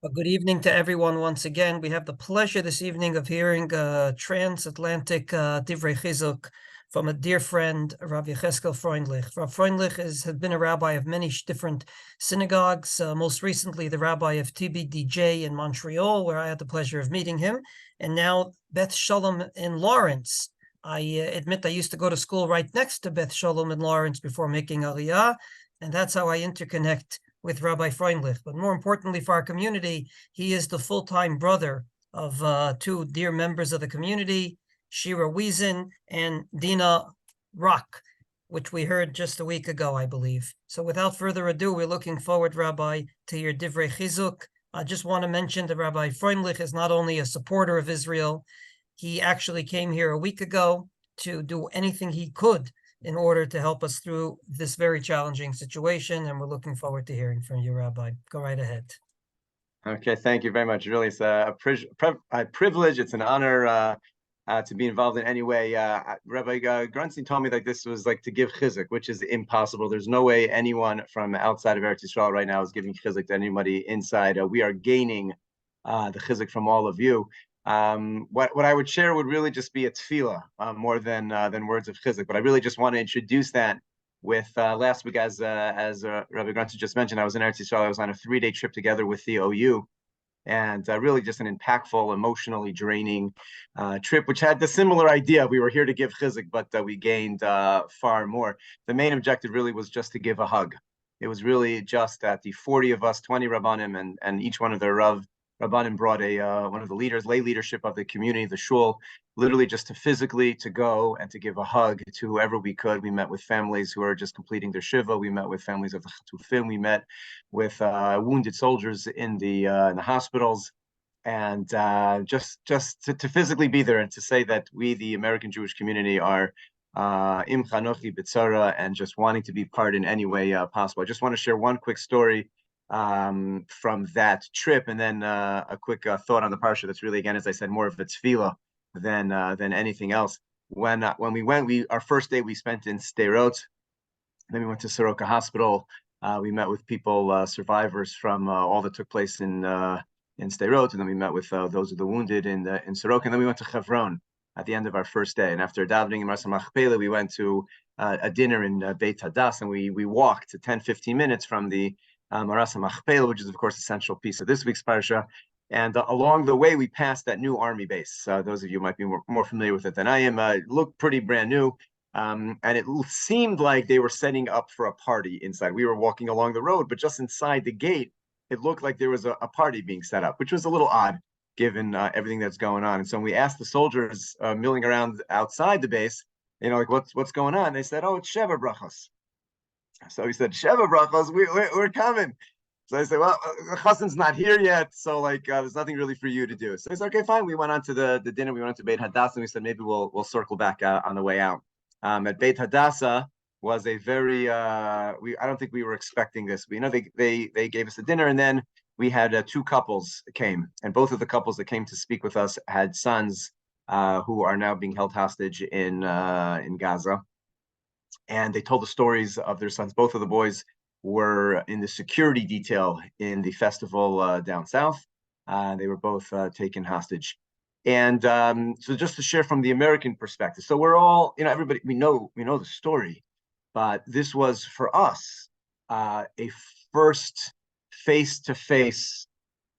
Well, good evening to everyone once again. We have the pleasure this evening of hearing transatlantic Divrei Chizzuk from a dear friend, Rav Yechezkel Freundlich. Rav Freundlich has been a rabbi of many different synagogues, most recently the rabbi of TBDJ in Montreal, where I had the pleasure of meeting him, and now Beth Shalom in Lawrence. I admit I used to go to school right next to Beth Shalom in Lawrence before making Aliyah, and that's how I interconnect with Rabbi Freundlich. But more importantly for our community, he is the full-time brother of two dear members of the community, Shira Wiesen and Dina Rock, which we heard just a week ago, I believe. So without further ado, we're looking forward, Rabbi, to your Divrei Chizuk. I just want to mention that Rabbi Freundlich is not only a supporter of Israel, he actually came here a week ago to do anything he could in order to help us through this very challenging situation. And we're looking forward to hearing from you, Rabbi. Go right ahead. Okay, thank you very much. Really, it's a privilege. It's an honor to be involved in any way. Rabbi Grunstein told me that this was like to give chizuk, which is impossible. There's no way anyone from outside of Eretz Yisrael right now is giving chizuk to anybody inside. We are gaining the chizuk from all of you. What I would share would really just be a tefillah more than words of chizuk. But I really just want to introduce that with last week, as Rabbi Grunstein just mentioned, I was in Eretz Yisrael. I was on a 3-day trip together with the OU, and really just an impactful, emotionally draining trip, which had the similar idea. We were here to give chizuk, but we gained far more. The main objective really was just to give a hug. It was really just that the 40 of us, 20 Rabbanim, and each one of their Rabbanim brought one of the leaders, lay leadership of the community, the shul, literally just to physically to go and to give a hug to whoever we could. We met with families who are just completing their shiva. We met with families of the chatufim. We met with wounded soldiers in the hospitals, and just to physically be there and to say that we, the American Jewish community, are im chanochi b'tzara and just wanting to be part in any way possible. I just want to share one quick story from that trip, and then a quick thought on the parsha. That's really, again, as I said, more of a tefillah than anything else. When we went, our first day we spent in Sderot. Then we went to Soroka Hospital. We met with people, survivors from all that took place in Sderot, and then we met with those of the wounded in Soroka. And then we went to Hebron at the end of our first day. And after davening in Maras Machpelah, we went to a dinner in Beit Hadass, and we walked 10-15 minutes from the Maras Machpelah, which is, of course, a central piece of this week's parsha. And along the way, we passed that new army base. Those of you might be more familiar with it than I am. It looked pretty brand new. And it seemed like they were setting up for a party inside. We were walking along the road, but just inside the gate, it looked like there was a party being set up, which was a little odd given everything that's going on. And so when we asked the soldiers milling around outside the base, like what's going on? They said, "Oh, it's Sheva Brachos." So we said, "Sheva Brachos, we're coming." So I said, "Well, the chassan's not here yet, so there's nothing really for you to do." So I said, "Okay, fine." We went on to the dinner. We went on to Beit Hadassah, and we said maybe we'll circle back on the way out. At Beit Hadassah was a very I don't think we were expecting this. We know they gave us a dinner, and then we had two couples came, and both of the couples that came to speak with us had sons who are now being held hostage in Gaza, and they told the stories of their sons. Both of the boys were in the security detail in the festival down south. They were both taken hostage. And so just to share from the American perspective, so we're all, everybody, we know the story, but this was for us a first face-to-face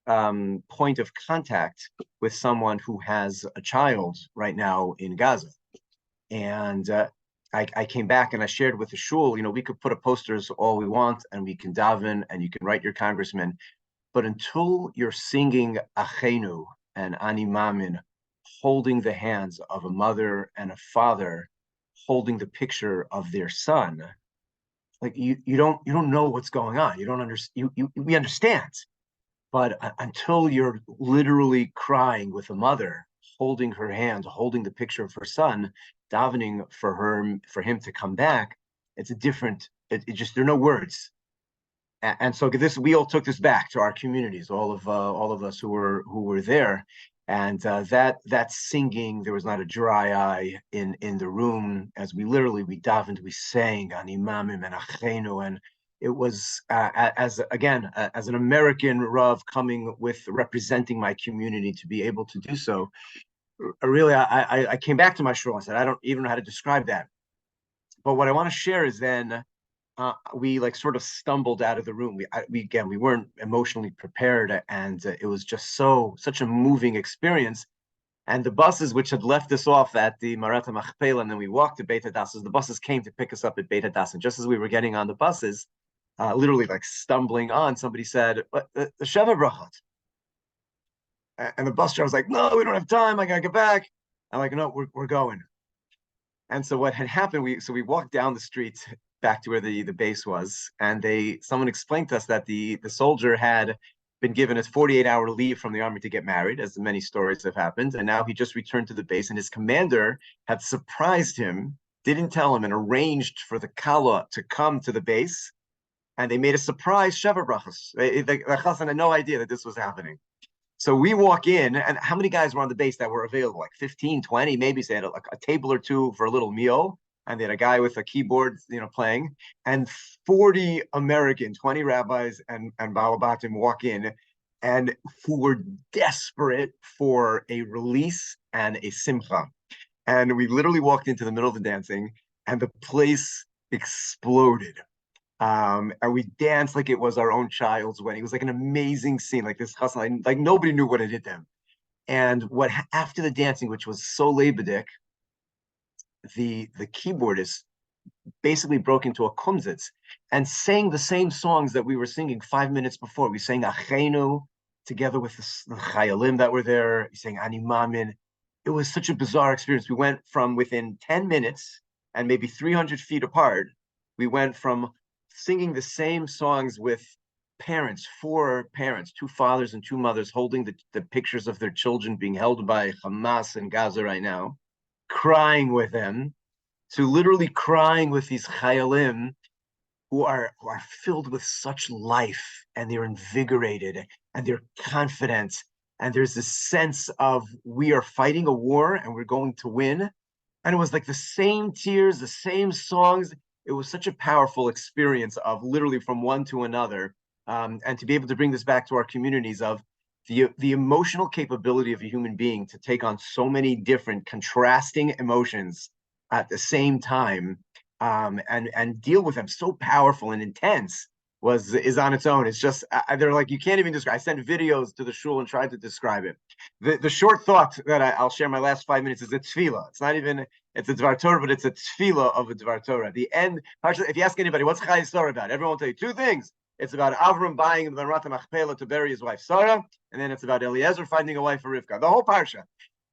point of contact with someone who has a child right now in Gaza. And I came back and I shared with the shul, we could put up posters all we want, and we can daven, and you can write your congressman, but until you're singing Achenu and Ani Mamin, holding the hands of a mother and a father, holding the picture of their son, you don't know what's going on. You don't understand. We understand, but until you're literally crying with a mother, holding her hand, holding the picture of her son, davening for him to come back, it's a different. It just, there are no words. And so we all took this back to our communities, all of us who were there, and that singing, there was not a dry eye in the room as we davened, we sang Ani Mamim and Achenu, it was as an American Rav coming with representing my community to be able to do so. Really, I came back to my shul. I said, I don't even know how to describe that. But what I want to share is then we like sort of stumbled out of the room. We weren't emotionally prepared, and it was just such a moving experience. And the buses, which had left us off at the Marat Machpelah, and then we walked to Beit Hadassah, the buses came to pick us up at Beit Hadassah. And just as we were getting on the buses, literally like stumbling on, somebody said, the Sheva Brachot. And the bus driver was like, no, we don't have time. I gotta get back. I'm like, no, we're going. And so what had happened, we walked down the street back to where the base was, and someone explained to us that the soldier had been given a 48-hour leave from the army to get married, as many stories have happened, and now he just returned to the base, and his commander had surprised him, didn't tell him, and arranged for the Kala to come to the base, and they made a surprise Sheva Brachos. The Chassan had no idea that this was happening. So we walk in, and how many guys were on the base that were available? Like 15, 20, maybe. So they had a table or two for a little meal, and they had a guy with a keyboard, playing. And 40 American, 20 rabbis and Balabatim walk in, and who were desperate for a release and a simcha. And we literally walked into the middle of the dancing, and the place exploded. And we danced like it was our own child's wedding. It was like an amazing scene, like this hustle, like nobody knew what it hit them. And after the dancing, which was so lebedik, the keyboardist basically broke into a kumzitz and sang the same songs that we were singing 5 minutes before. We sang Achenu together with the chayalim that were there. We sang Ani Mamin. It was such a bizarre experience. We went from within 10 minutes and maybe 300 feet apart, we went from singing the same songs with parents, 4 parents, 2 fathers and 2 mothers, holding the pictures of their children being held by Hamas in Gaza right now, crying with them, to literally crying with these chayalim who are filled with such life, and they're invigorated and they're confident, and there's this sense of we are fighting a war and we're going to win. And it was like the same tears, the same songs. It was such a powerful experience of literally from one to another, and to be able to bring this back to our communities of the emotional capability of a human being to take on so many different contrasting emotions at the same time, and deal with them so powerful and intense is on its own. It's just they're like, you can't even describe. I sent videos to the shul and tried to describe it. The short thought that I'll share my last 5 minutes is a tefillah. It's not even, it's a Dvar Torah, but it's a tefillah of a Dvar Torah. The end, if you ask anybody, what's Chayei Sarah about? Everyone will tell you 2 things. It's about Avram buying the Marat Machpelah to bury his wife Sarah, and then it's about Eliezer finding a wife for Rivka. The whole parsha,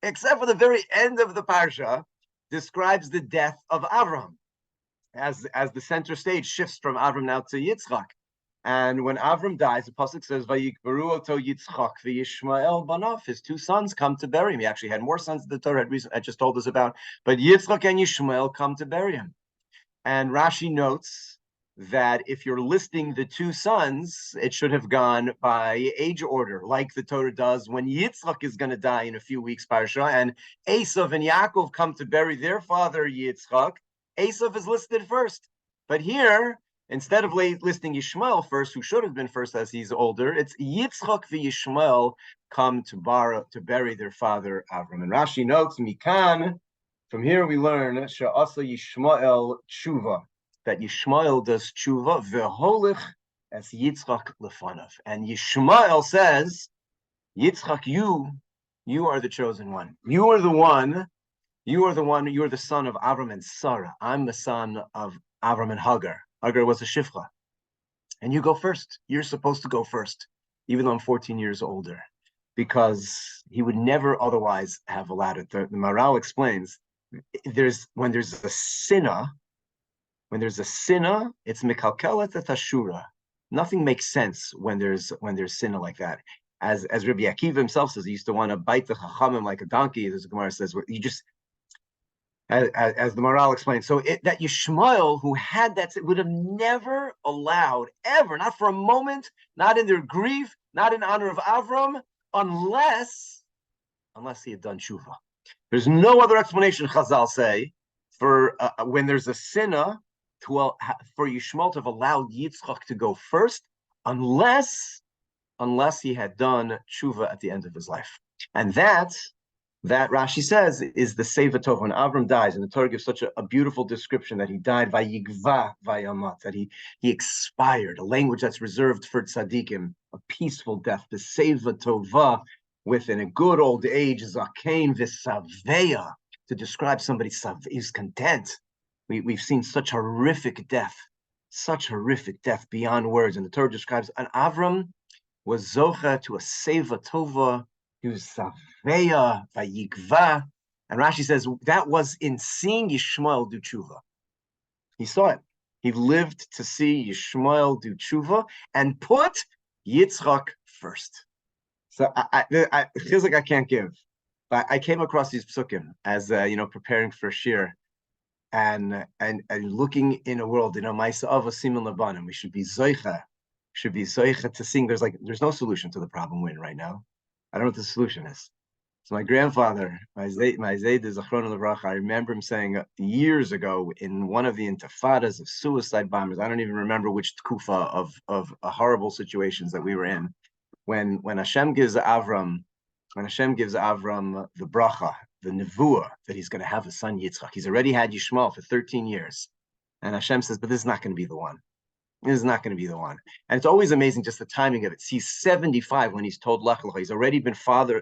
except for the very end of the parsha, describes the death of Avram, as the center stage shifts from Avram now to Yitzchak. And when Avram dies, the pasuk says, "Vayikbaru oto Yitzchak v'Yishmael banav." His 2 sons come to bury him. He actually had more sons that the Torah had just told us about, but Yitzchak and Yishmael come to bury him. And Rashi notes that if you're listing the 2 sons, it should have gone by age order, like the Torah does when Yitzchak is going to die in a few weeks, Parsha, and Esav and Yaakov come to bury their father Yitzchak. Esav is listed first. But here, instead of listing Yishmael first, who should have been first as he's older, it's Yitzchak v'Yishmael come to bury their father Avram. And Rashi notes, Mikan, from here we learn, She'asa Yishmael tshuva, that Yishmael does tshuva, v'holich as Yitzchak lefanav. And Yishmael says, Yitzchak, you are the chosen one. You are the one, you are the son of Avram and Sarah. I'm the son of Avram and Hagar. Hagar was a shifcha. And you go first. You're supposed to go first, even though I'm 14 years older, because he would never otherwise have allowed it. The Maral explains, when there's a sinah, it's mekalkelet tashura. Nothing makes sense when there's sinah like that. As Rabbi Akiva himself says, he used to want to bite the chachamim like a donkey. As the Gemara says, you just, as the Maral explains. So that Yishmael, who had that, would have never allowed, ever, not for a moment, not in their grief, not in honor of Avram, unless he had done tshuva. There's no other explanation, Chazal say, for when there's a sinah, for Yishmael to have allowed Yitzchak to go first, unless he had done tshuva at the end of his life. And that Rashi says is the Seva Tov. When Avram dies, and the Torah gives such a beautiful description that he died vayigva vayamat, that he expired, a language that's reserved for tzaddikim, a peaceful death, the Seva Tova, within a good old age, zakein v'saveya, to describe somebody is content. We've seen such horrific death beyond words, and the Torah describes an Avram was zocha to a seva tova, he was saveya vayikva, and Rashi says that was in seeing Yishmael do tshuva. He saw it. He lived to see Yishmael do tshuva and put Yitzchak first. So Chizzuk I can't give, but I came across these psukim as preparing for shir, and looking in a world, ma'isa ava siman labanim, we should be zoicha to sing. There's no solution to the problem we're in right now. I don't know what the solution is. So my grandfather, my Zayd is Achron Levracha, I remember him saying years ago in one of the intifadas of suicide bombers, I don't even remember which tkufa of horrible situations that we were in, when Hashem gives Avram the bracha, the nevuah, that he's going to have a son Yitzchak. He's already had Yishmael for 13 years. And Hashem says, but this is not going to be the one. This is not going to be the one. And it's always amazing just the timing of it. He's 75 when he's told Lech Lecha. He's already been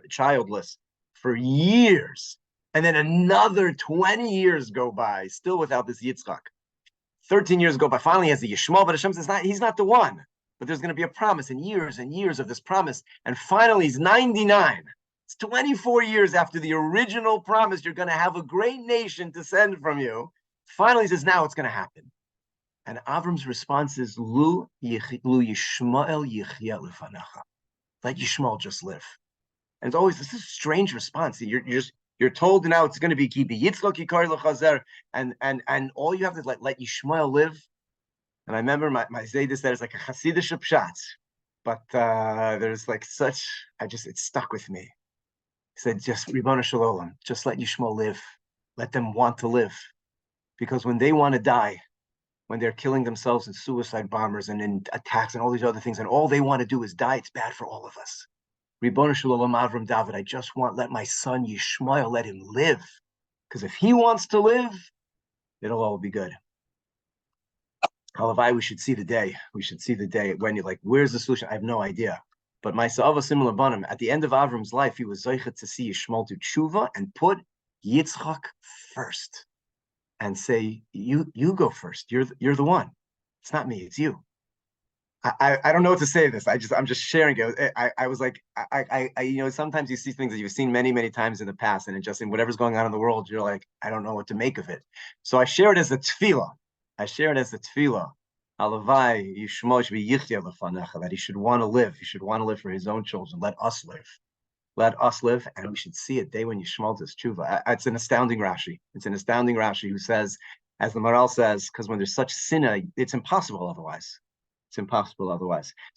childless for years. And then another 20 years go by, still without this Yitzchak. 13 years go by, finally he has the Yishmael, but Hashem says, he's not the one. But there's going to be a promise and years of this promise. And finally he's 99. It's 24 years after the original promise, you're going to have a great nation descend from you. Finally, he says, now it's going to happen. And Avram's response is, Lu Yishmael yichya lefanacha. Let Yishmael just live. And it's always this is a strange response. You're told now it's going to be Kibi Yitzchak Yikar Lechazer, and all you have to let Yishmael live. And I remember my Zaydis said it's like a Hasidic pshat, but there's like such, it stuck with me. He said, just Ribbono Shel Olam, just let Yishmael live. Let them want to live. Because when they want to die, when they're killing themselves in suicide bombers and in attacks and all these other things, and all they want to do is die, it's bad for all of us. Ribbono Shel Olam Avram David, I just let my son Yishmael, let him live. Because if he wants to live, it'll all be good. Halavai, we should see the day. We should see the day when you're like, where's the solution? I have no idea. But my Sa'ava similar banim, at the end of Avram's life, he was zeichet to see Yishmael do tshuva and put Yitzchak first, and say, you go first. You're the one. It's not me. It's you. I don't know what to say to this. I'm just sharing it. I was like, sometimes you see things that you've seen many times in the past, and it just in whatever's going on in the world, you're like, I don't know what to make of it. So I share it as a tefillah. Alavai, Yishmael should be yichya lefanecha, that he should want to live. He should want to live for his own children. Let us live, and we should see a day when Yishmael does tshuva. It's an astounding Rashi. Who says, as the Maral says, because when there's such sinna, it's impossible otherwise. So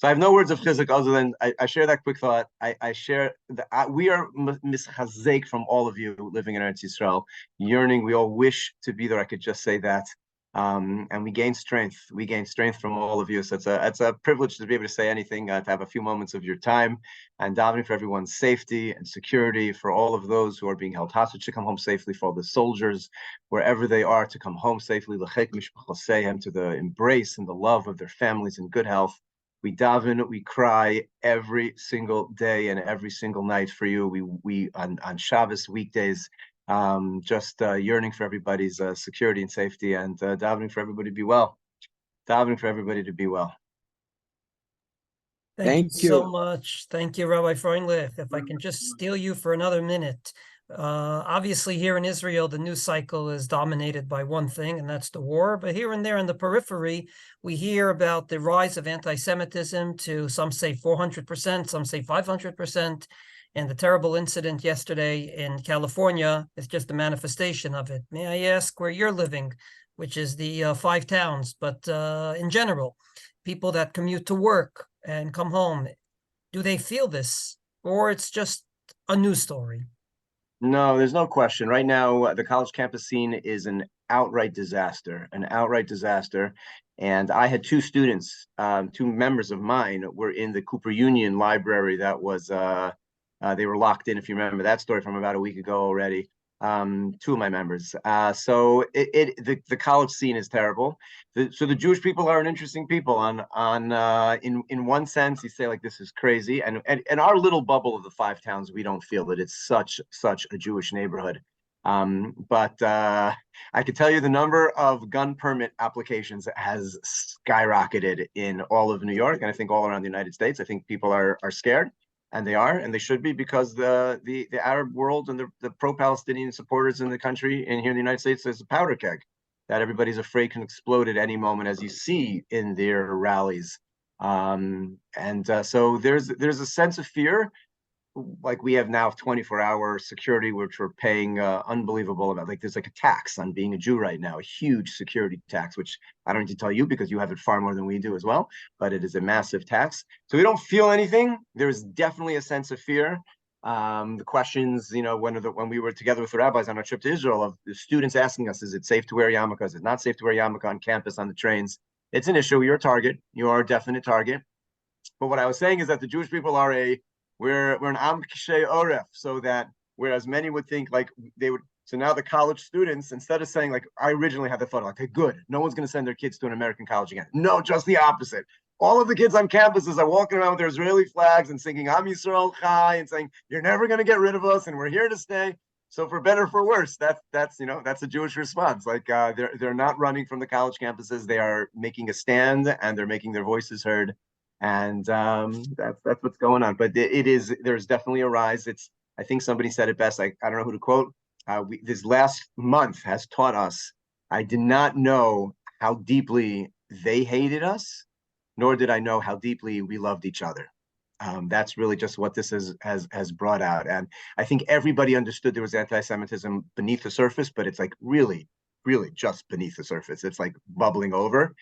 I have no words of chizzuk other than I share that quick thought. I share that we are mischazek from all of you living in Eretz Yisrael, yearning. We all wish to be there. I could just say that. And we gain strength. From all of you. So it's a privilege to be able to say anything, to have a few moments of your time, and davening for everyone's safety and security, for all of those who are being held hostage to come home safely, for all the soldiers, wherever they are, to come home safely, l'chek mishpachosehem, to the embrace and the love of their families in good health. We daven, we cry every single day and every single night for you. We on Shabbos weekdays, just yearning for everybody's security and safety, and davening for everybody to be well. Thank you so much. Thank you, Rabbi Freundlich. If I can just steal you for another minute. Obviously, here in Israel, the news cycle is dominated by one thing, and that's the war. But here and there in the periphery, we hear about the rise of anti-Semitism to, some say 400%, some say 500%. And the terrible incident yesterday in California is just a manifestation of it. May I ask where you're living, which is the 5 towns, but in general, people that commute to work and come home, do they feel this, or it's just a news story? No, there's no question. Right now, the college campus scene is an outright disaster, an outright disaster. And I had two students, two members of mine were in the Cooper Union library that was, they were locked in, if you remember that story from about a week ago already. Two of my members. So the college scene is terrible. So the Jewish people are an interesting people. In one sense, you say like this is crazy, and our little bubble of the five towns, we don't feel that it's such a Jewish neighborhood. But I can tell you the number of gun permit applications has skyrocketed in all of New York, and I think all around the United States. I think people are scared. And they are, and they should be, because the Arab world and the pro-Palestinian supporters in the country and here in the United States, there's a powder keg that everybody's afraid can explode at any moment, as you see in their rallies. So there's a sense of fear. Like we have now 24-hour security, which we're paying unbelievable about. Like there's like a tax on being a Jew right now, a huge security tax, which I don't need to tell you because you have it far more than we do as well, but it is a massive tax. So we don't feel anything. There's definitely a sense of fear. The questions, when we were together with the rabbis on our trip to Israel, of the students asking us, is it safe to wear yarmulke? Is it not safe to wear yarmulke on campus, on the trains? It's an issue. You're a target. You are a definite target. But what I was saying is that the Jewish people are we're an am k'shei oref, so that whereas many would think like they would, so now the college students, instead of saying like, I originally had the thought like, okay, good, no one's going to send their kids to an American college again. No, just the opposite. All of the kids on campuses are walking around with their Israeli flags and singing Am Yisrael Chai and saying, you're never going to get rid of us and we're here to stay. So for better or for worse, that's a Jewish response. Like they're not running from the college campuses. They are making a stand and they're making their voices heard. And that's what's going on. But there's definitely a rise. I think somebody said it best. I don't know who to quote. This last month has taught us. I did not know how deeply they hated us, nor did I know how deeply we loved each other. That's really just what this has brought out. And I think everybody understood there was anti-Semitism beneath the surface, but it's like really, really just beneath the surface. It's like bubbling over.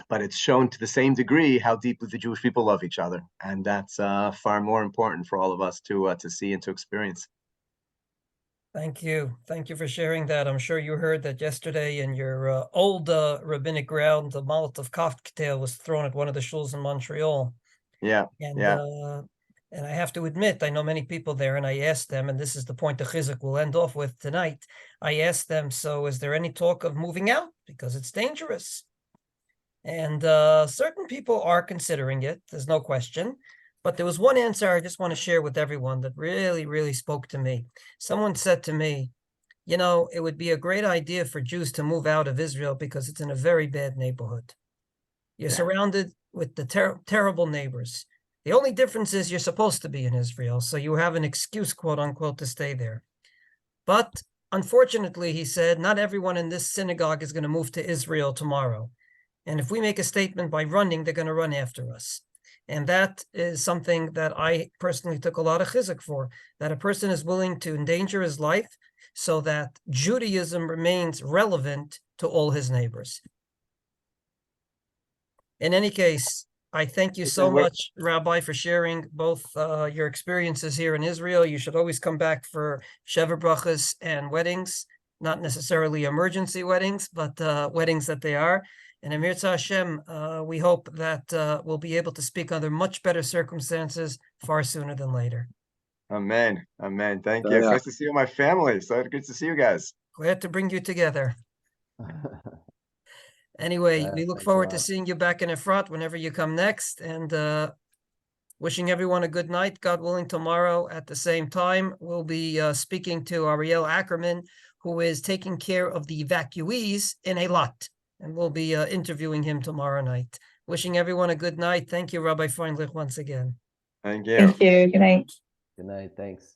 But it's shown to the same degree how deeply the Jewish people love each other, and that's far more important for all of us to see and to experience. Thank you for sharing that. I'm sure you heard that yesterday in your old rabbinic ground, the Molotov cocktail was thrown at one of the shuls in Montreal. Yeah, and I have to admit, I know many people there, and I asked them, and this is the point the Chizzuk will end off with tonight. I asked them, so is there any talk of moving out because it's dangerous? And certain people are considering it, there's no question. But there was one answer I just want to share with everyone that really, really spoke to me. Someone said to me, it would be a great idea for Jews to move out of Israel because it's in a very bad neighborhood. You're surrounded with the terrible neighbors. The only difference is you're supposed to be in Israel, so you have an excuse, quote unquote, to stay there. But unfortunately, he said, not everyone in this synagogue is going to move to Israel tomorrow. And if we make a statement by running, they're going to run after us. And that is something that I personally took a lot of chizuk for, that a person is willing to endanger his life so that Judaism remains relevant to all his neighbors. In any case, I thank you so much, Rabbi, for sharing both your experiences here in Israel. You should always come back for Sheva Brachas and weddings, not necessarily emergency weddings, but weddings that they are. And Amir Hashem, we hope that we'll be able to speak under much better circumstances far sooner than later. Amen. Amen. Thank you. It's nice to see you, my family. So good to see you guys. Glad to bring you together. Anyway, we look forward to seeing you back in Efrat whenever you come next. And wishing everyone a good night. God willing, tomorrow at the same time, we'll be speaking to Ariel Ackerman, who is taking care of the evacuees in Eilat. And we'll be interviewing him tomorrow night. Wishing everyone a good night. Thank you, Rabbi Freundlich, once again. Thank you. Thank you. Good night. Good night. Thanks.